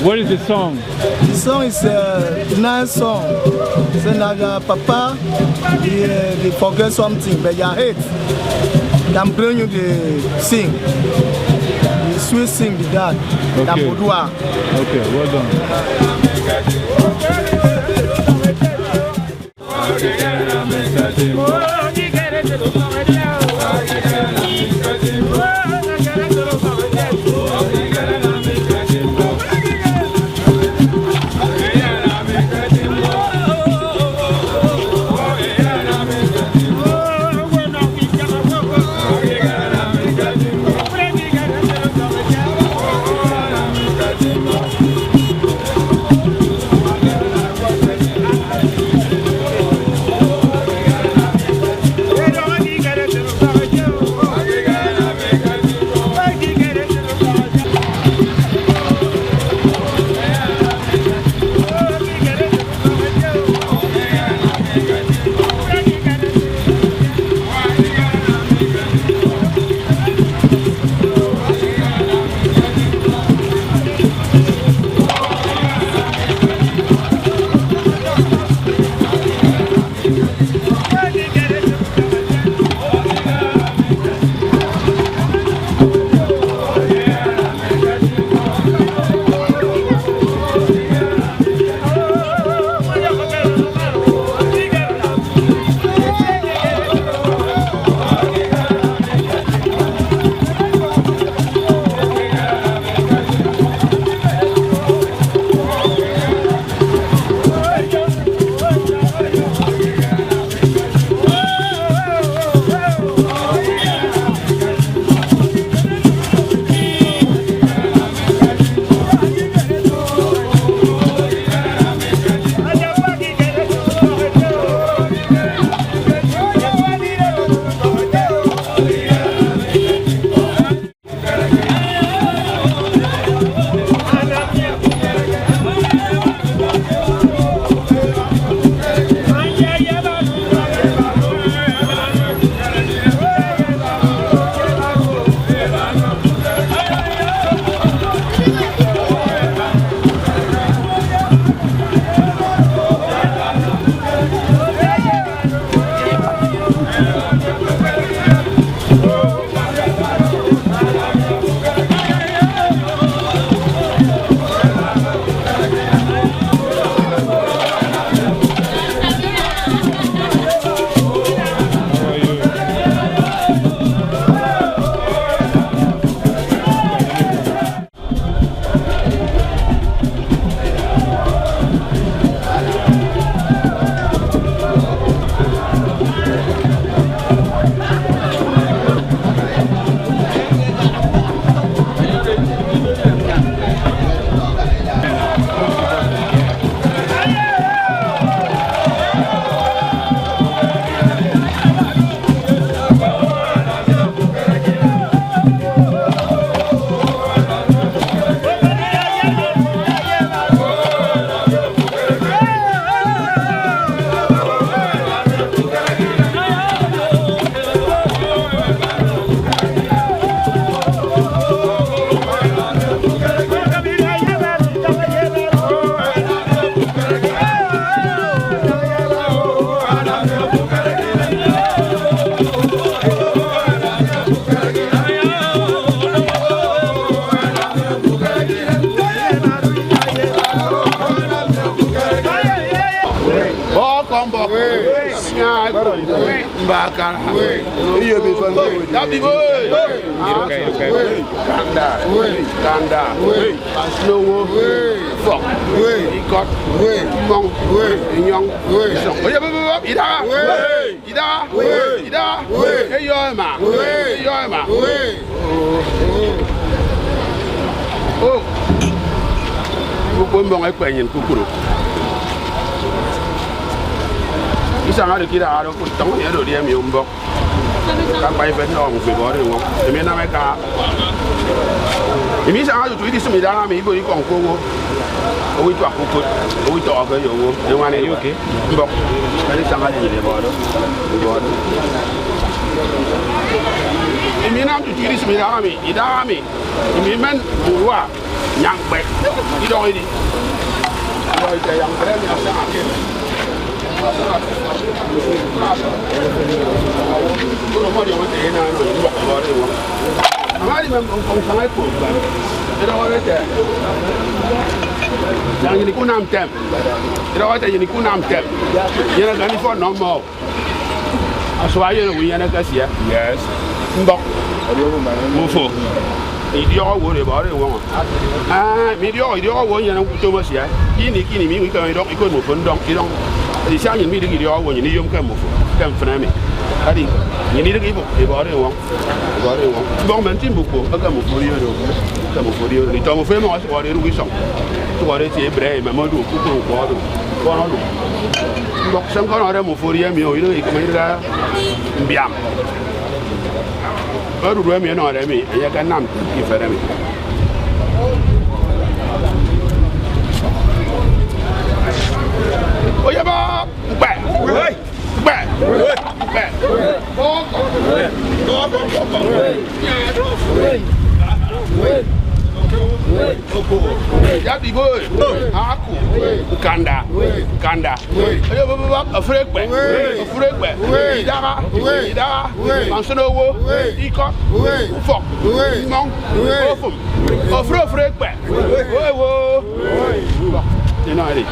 What is the song? The song is a nice song. Say naga papa, they forget something, but you hate. I'm playing you the sing. The sweet sing the dad. Okay. Okay, well done. Isang ada kira ada pun tahu ya dia miumbok. Kampai betul orang berbore orang. Ini nama mereka. Ini sangat tu itu sembilan kami ibu di Kongko. Oh itu aku pun, oh itu aku yo. Yang mana itu? Mbok. Ini sangat ini dia baru. Baru. am to this Midami, Idami, Imiman, Murua Nyamkpe. You don't eat it. Yes. Mufo. Idiot worry about it. Idiot one and Thomas here. Kini, we can move on. Don't. The Italian meeting idiot when you need him come for me. I think you need to give up about it. Government in book, I come for you. Come for you. The Tom of Famous or the Ruison. To what it's a brave, Mamadou, Kuku, some kind of for you, you come Biam. But Remy and all Remy, I can name if I am. Oh, yeah, back. Yadi boy, Aku, Kanda, a freak, Idara, Mansono, Iko, Fok, Monk, a freak, you know it.